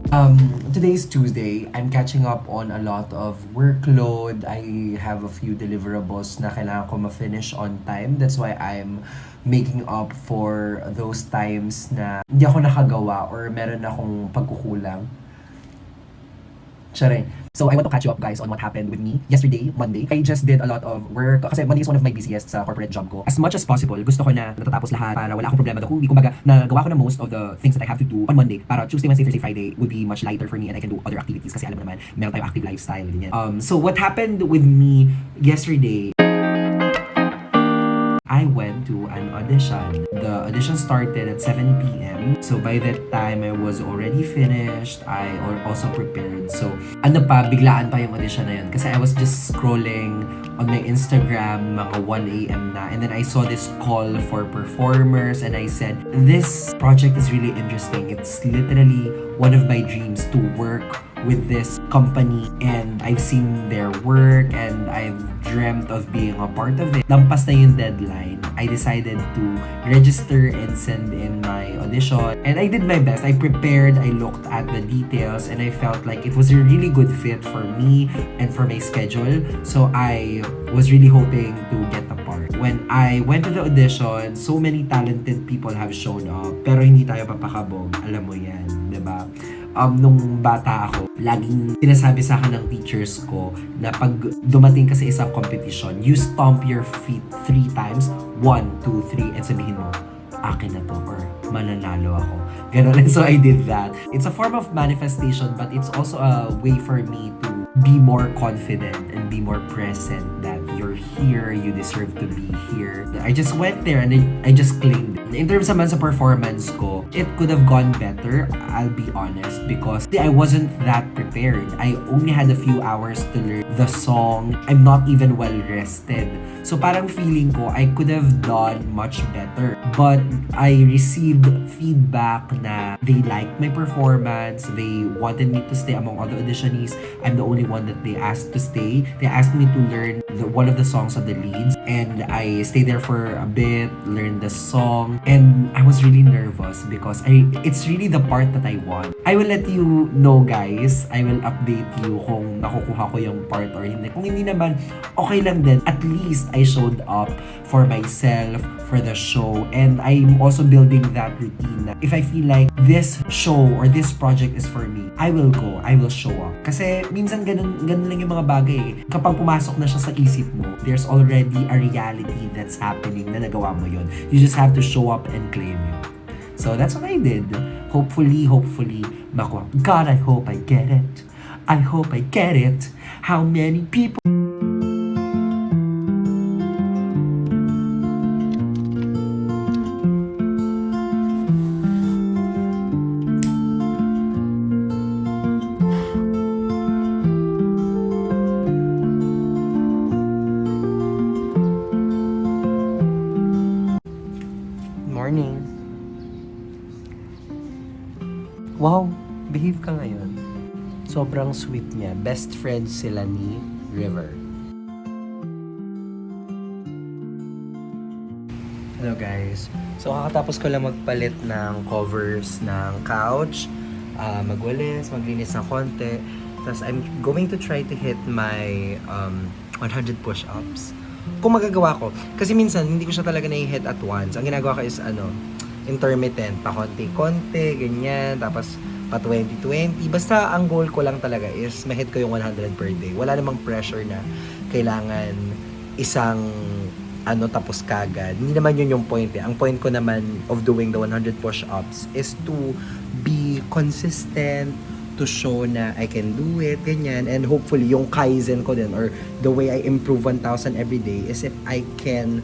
Today's Tuesday. I'm catching up on a lot of workload. I have a few deliverables na kailangan ko ma-finish on time. That's why I'm making up for those times na hindi ako nakagawa or meron akong pagkukulang. Charing. So I want to catch you up guys on what happened with me yesterday, Monday. I just did a lot of work kasi Monday is one of my busiest sa corporate job ko. As much as possible, gusto ko na natatapos lahat para wala akong problema the whole week. Kumbaga, nagawa ko na most of the things that I have to do on Monday para Tuesday, Wednesday, Thursday, Friday would be much lighter for me and I can do other activities kasi alam mo naman, meron tayong active lifestyle, ganyan. So what happened with me yesterday, I went to an audition. The audition started at 7 p.m. So by that time, I was already finished. I also prepared. So ano pa, biglaan pa yung audition na yun. Kasi I was just scrolling on my Instagram, mga 1 a.m. na. And then I saw this call for performers and I said, this project is really interesting. It's literally one of my dreams to work with this company and I've seen their work and I've dreamt of being a part of it. Lampas na yung deadline. I decided to register and send in my audition and I did my best. I prepared, I looked at the details and I felt like it was a really good fit for me and for my schedule. So I was really hoping to get the part. When I went to the audition, so many talented people have shown up pero hindi tayo papakabog. Alam mo yan, diba? Nung bata ako, laging sinasabi sa akin ng teachers ko na pag dumating ka sa isang competition, you stomp your feet 3 times, 1, 2, 3, and sabihin mo, akin na to, or mananalo ako. Ganon. And so I did that. It's a form of manifestation, but it's also a way for me to be more confident and be more present that you're here, you deserve to be here. I just went there and I just claimed it. In terms naman sa performance ko, it could have gone better, I'll be honest, because I wasn't that prepared. I only had a few hours to learn the song. I'm not even well rested. So parang feeling ko, I could have done much better. But I received feedback na they liked my performance, they wanted me to stay among all the auditionees. I'm the only one that they asked to stay. They asked me to learn one of the songs of the leads and I stayed there for a bit, learned the song, and I was really nervous because it's really the part that I want. I will let you know guys, I will update you kung nakukuha ko yung part or hindi. Kung hindi naman, okay lang din. At least I showed up for myself, for the show, and I'm also building that routine na if I feel like this show or this project is for me, I will go, I will show up. Kasi minsan ganun lang yung mga bagay eh. Kapag pumasok na siya sa isip mo, there's already a reality that's happening na nagawa mo yun. You just have to show up and claim it. So that's what I did. Hopefully, makuha. God, I hope I get it. I hope I get it. How many people morning. Wow, behave ka ngayon. Sobrang sweet niya. Best friends sila ni River. Hello guys. So kakatapos ko lang magpalit ng covers ng couch, magwalis, maglinis ng konti. Tapos I'm going to try to hit my 100 push-ups. Kung magagawa ko. Kasi minsan, hindi ko siya talaga na-hit at once. Ang ginagawa ko is, intermittent. Pa konti-konti, ganyan. Tapos, pa 20-20. Basta, ang goal ko lang talaga is ma-hit ko yung 100 per day. Wala namang pressure na kailangan isang tapos kagad. Hindi naman yun yung point eh. Ang point ko naman of doing the 100 push-ups is to be consistent, to show na I can do it, ganyan. And hopefully, yung kaizen ko din, or the way I improve 1,000 every day is if I can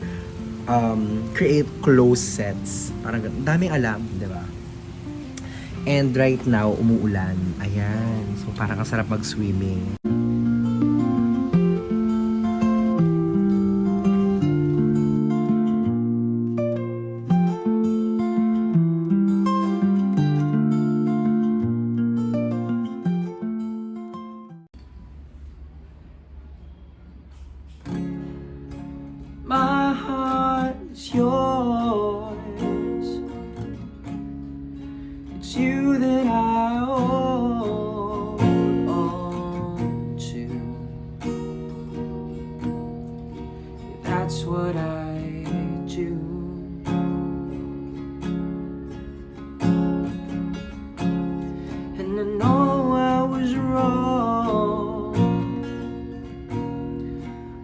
create close sets. Parang daming alam, di ba? And right now, umuulan. Ayan. So, parang ang sarap mag-swimming. My heart is yours. It's you that I own. And I know I was wrong,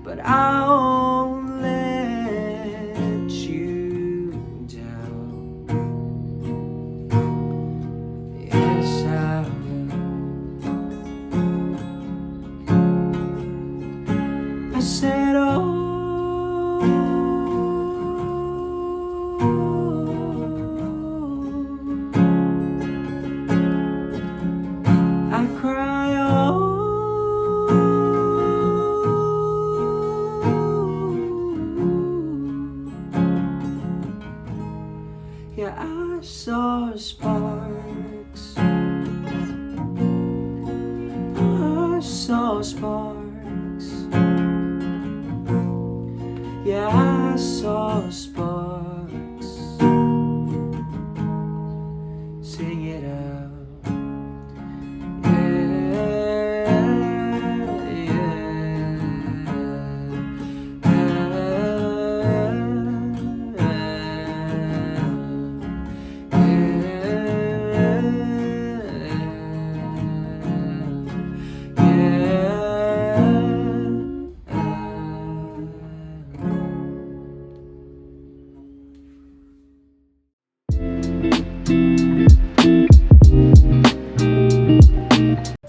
but I won't let you down. Yes, I will. I said, oh, I cry, oh, yeah, I saw sparks. I saw sparks. Yeah, I saw sparks. Sing it out.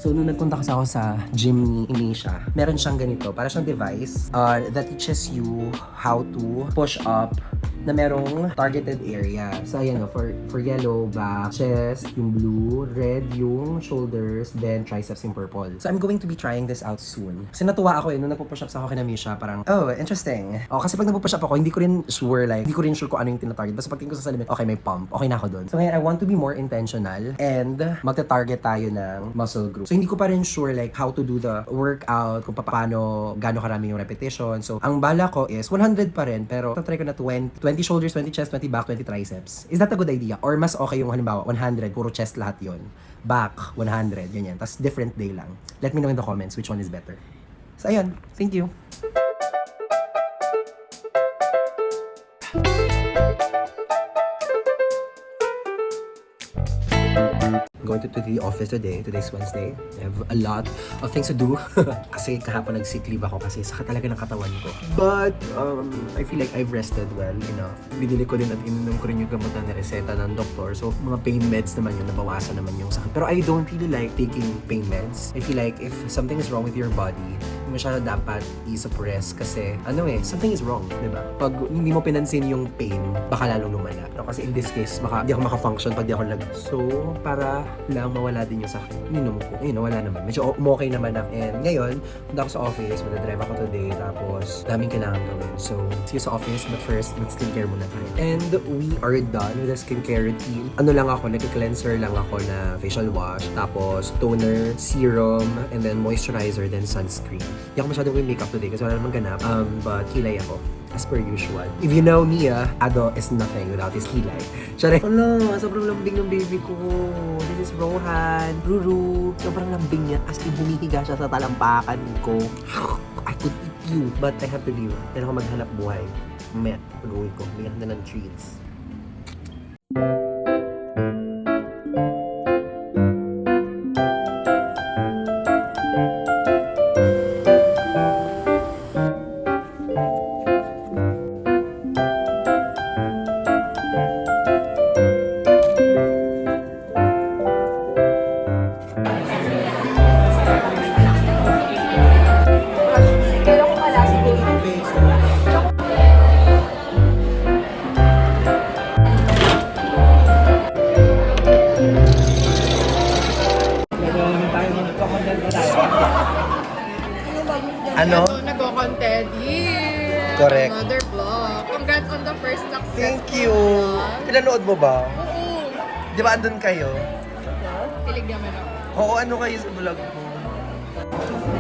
So, nung nagpunta kasi ako sa gym ni Misha, meron siyang ganito, para siyang device that teaches you how to push up na merong targeted area. So, ayan o, for yellow, back, chest, yung blue, red, yung shoulders, then triceps yung purple. So, I'm going to be trying this out soon. Kasi natuwa ako nung nagpo-push up sa ako kina Misha, parang, oh, interesting. O, kasi pag nagpo-push up ako, hindi ko rin sure kung ano yung tinatarget. Basta pagtingin ko sa salamin, okay, may pump. Okay na ako dun. So, ngayon, I want to be more intentional and magta-target tayo ng muscle group. So, hindi ko pa rin sure how to do the workout, kung paano, gaano karami yung repetition. So, ang bala ko is 100 pa rin, pero tatry ko na 20 shoulders, 20 chest, 20 back, 20 triceps. Is that a good idea? Or mas okay yung halimbawa, 100, puro chest lahat yon, back, 100, ganyan. Tapos different day lang. Let me know in the comments which one is better. So, ayun. Thank you. Going to the office today. Today's Wednesday. I have a lot of things to do. Kasi kahapon nag-sick leave ako kasi sakit talaga ng katawan ko. But, I feel like I've rested well enough. Binili ko din at ininom ko rin yung gamot na nireseta ng doktor. So, mga pain meds naman yun, nabawasan naman yung sakit. Pero I don't really like taking pain meds. I feel like if something is wrong with your body, hindi mo siya dapat i-suppress kasi, something is wrong, di ba? Pag hindi mo pinansin yung pain, baka lalong lumala. No, kasi in this case, baka di ako maka-function pag di ako So, para lang mawala din yung sakit, ininom ko. Wala naman. Medyo okay naman ako. And ngayon, punta ako sa office, mag-drive ako today, tapos daming kailangan gawin. So, see you sa office, but first, mag-skincare muna tayo. And we are done with the skincare routine. Nag-cleanser lang ako na facial wash, tapos toner, serum, and then moisturizer, then sunscreen. Hindi ako masyadong may makeup today kasi wala namang ganap. But kilay ako. As per usual. If you know me, Ado is nothing without his kilay. Tsare. Ala, sobrang lambing ng baby ko. This is Rohan. Ruru. Sobrang lambing niya. As in, humihiga siya sa talampakan ko. I could eat you. But I have to leave. Then ako maghanap buhay. Mamaya, pag-uwi ko. Bigyan na ng treats. Ano? Nagko-content. Yeah. Correct. Another vlog. Congrats on the first success. Thank you. Pinanood mo ba? Oo. Di ba andun kayo? Kilig naman ako. Oo, ano kayo sa vlog mo?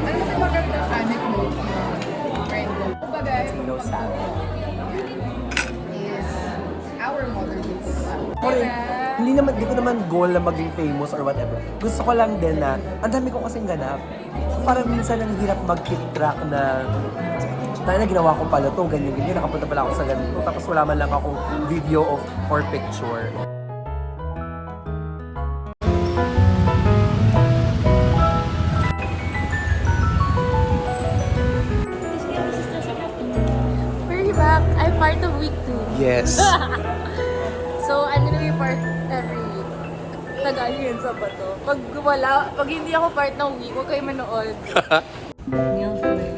Ano kasi magandang anecdote na friend ko? Kumbaga, is our mother Hindi naman, di ko naman goal na maging famous or whatever. Gusto ko lang din na, ang dami ko kasing ganap. So parang minsan ang hirap mag-keep track na tayo na ginawa ko pala to, ganyan-ganyan, nakapunta pala ako sa ganito. Tapos wala man lang akong video or picture. Yes. So, ano na yung part every week? Tagaan yun sa bato. Pag hindi ako part ng week, huwag kayo manood. Meal food.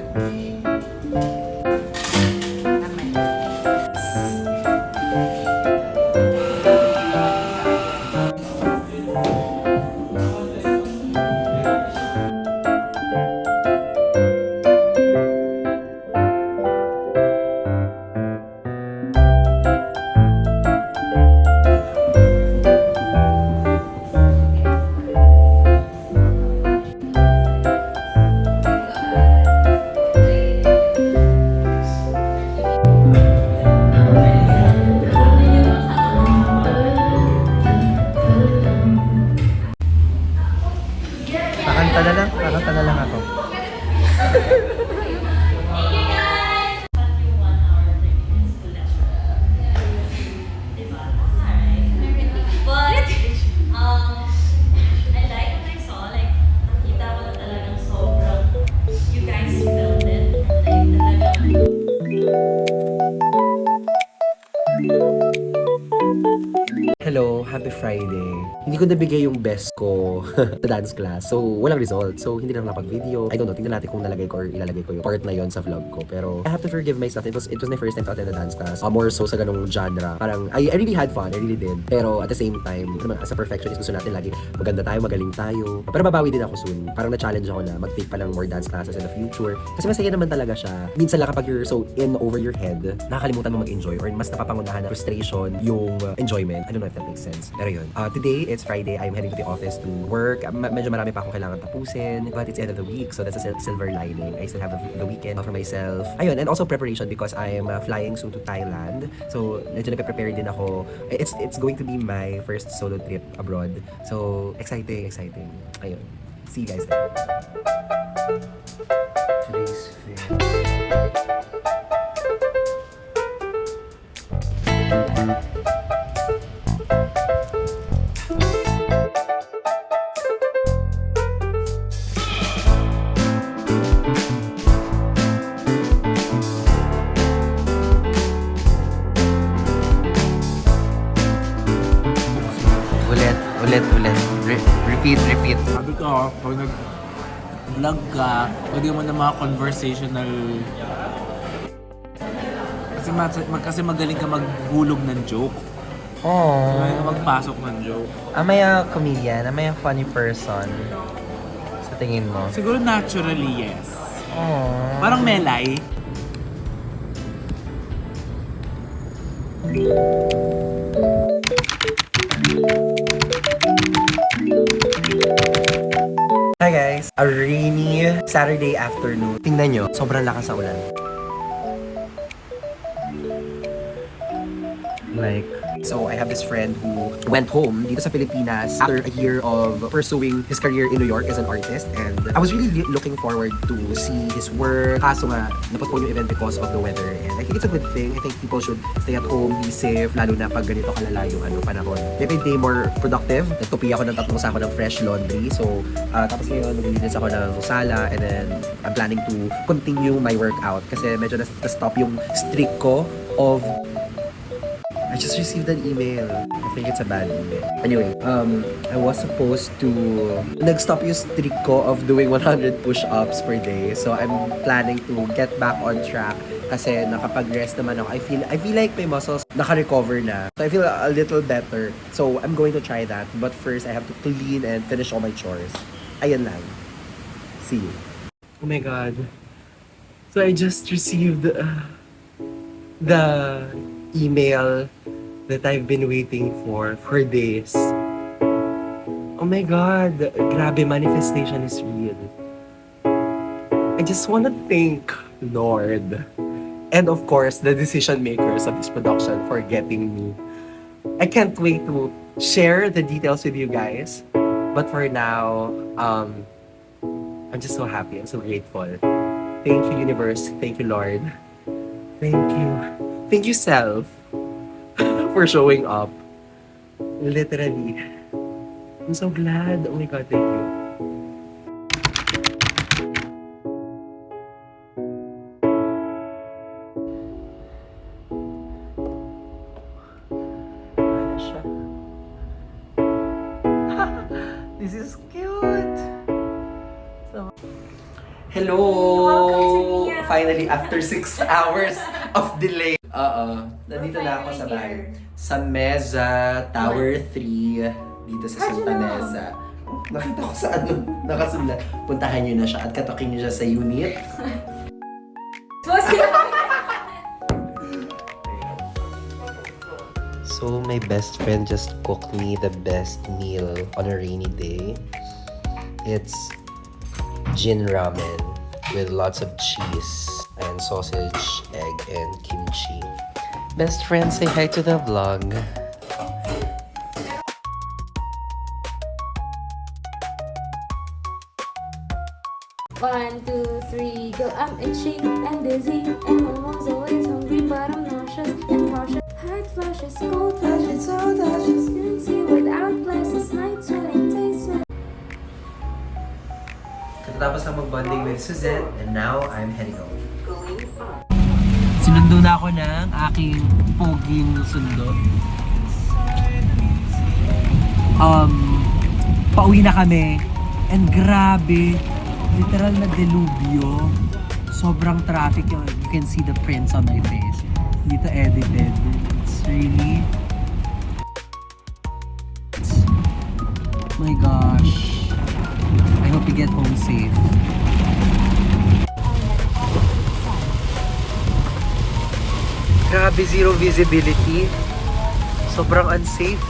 Kakanta na lang ako. But, I like what I saw, like, nakita ko na talagang sobrang, you guys felt it, like, talagang, Hello, happy Friday. Hindi ko nabigay yung best ko sa dance class. So, walang result. So, hindi na nakapag-video. I don't know, tingnan natin kung nalagay ko or ilalagay ko yung part na yon sa vlog ko. Pero, I have to forgive myself. It was my first time to attend a dance class. More so sa ganung genre. Parang, I really had fun. I really did. Pero, at the same time, as a perfectionist, gusto natin lagi maganda tayo, magaling tayo. Pero, babawi din ako soon. Parang na-challenge ako na mag-take pa ng more dance classes in the future. Kasi masaya naman talaga siya. Minsan lang kapag you're so in over your head, nakakalimutan mo mag-enjoy or mas napapangunahan na frustration yung enjoyment. I don't know if that makes sense. Pero yun. Today, it's Friday. I'm heading to the office to work. Medyo marami pa akong kailangan tapusin. But it's the end of the week, so that's a silver lining. I still have the weekend for myself. Ayun, and also preparation because I'm flying soon to Thailand. So, medyo nagpe-prepare din ako. It's going to be my first solo trip abroad. So, exciting. Ayun. See you guys there. Today's film. Ulit. Repeat. Sabi ko, pag nag-vlog ka, pwede mo na mga conversational. Kasi magaling ka maghulog ng joke. Oh. Magaling ka magpasok ng joke. Am I a comedian? Am I a funny person? Sa tingin mo? Siguro naturally, yes. Oh. Parang melay. Hi guys! A rainy Saturday afternoon. Tingnan nyo, sobrang lakas sa ulan. Like, so I have this friend who went home dito sa Pilipinas after a year of pursuing his career in New York as an artist, and I was really looking forward to see his work. Kaso nga, napostpone yung event because of the weather, and I think it's a good thing. I think people should stay at home, be safe, lalo na pag ganito kalala yung panahon. Maybe a day more productive. Nagtupi ako ng 3 sako ng fresh laundry. So, tapos ngayon, naglilinis ako ng sala, and then I'm planning to continue my workout kasi medyo na-stop yung streak ko of I just received an email. I think it's a bad email. Anyway, I was supposed to nag-stop yung streak ko of doing 100 push-ups per day. So I'm planning to get back on track kasi nakapag-rest naman ako. I feel like my muscles naka-recover na. So I feel a little better. So I'm going to try that. But first, I have to clean and finish all my chores. Ayan lang. See you. Oh my God. So I just received the email that I've been waiting for days. Oh my God, grabe, manifestation is real. I just want to thank Lord and of course the decision makers of this production for getting me. I can't wait to share the details with you guys. But for now, I'm just so happy. I'm so grateful. Thank you, universe. Thank you, Lord. Thank you. Thank you, self, for showing up. Literally. I'm so glad. Oh my God, thank you. cute! Hello! Welcome to Mia. Finally, after 6 hours of delay. Nandito na ako sa bahay. Sa Meza, Tower 3. Dito sa How'd you Santa know? Mesa. Nakita ko sa nakasulat. Puntahan nyo na siya at katokin nyo siya sa unit. So, my best friend just cooked me the best meal on a rainy day. It's gin ramen with lots of cheese and sausage, egg, and kimchi. Best friend, say hi to the vlog. One, two, three, go. I'm itchy and dizzy, and my mom's always hungry, but I'm nauseous and cautious. Hot flashes, cold flashes, all flashes. Can't see without glasses, night sweating, day sweat. Katapos na mag-bonding with Suzette, and now I'm heading home. Sinundo na ako ng aking poging sundo. Pauwi na kami. And grabe, literal na delubyo. Sobrang traffic. You can see the prints on my face. Dito edited. It's really... My gosh. I hope you get home safe. Grabe, zero visibility. Sobrang unsafe.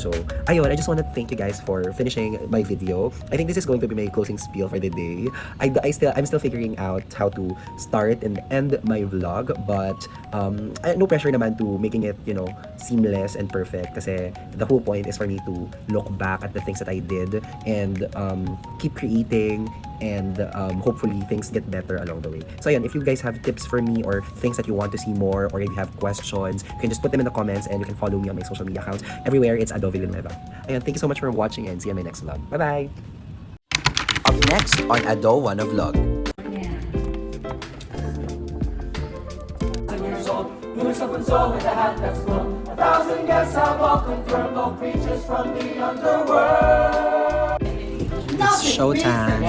So, ayun, I just want to thank you guys for finishing my video. I think this is going to be my closing spiel for the day. I'm still figuring out how to start and end my vlog, but no pressure naman to making it, you know, seamless and perfect. Kasi the whole point is for me to look back at the things that I did and keep creating, and hopefully things get better along the way. So ayun, if you guys have tips for me or things that you want to see more, or if you have questions, you can just put them in the comments, and you can follow me on my social media accounts. Everywhere, it's Villanueva. Ayun, thank you so much for watching, and see you on my next vlog. Bye-bye! Up next on adowannavlog. Years old, who's up and soul with a hat that's full. 1,000 guests have all confirmed, all creatures from the underworld. It's showtime.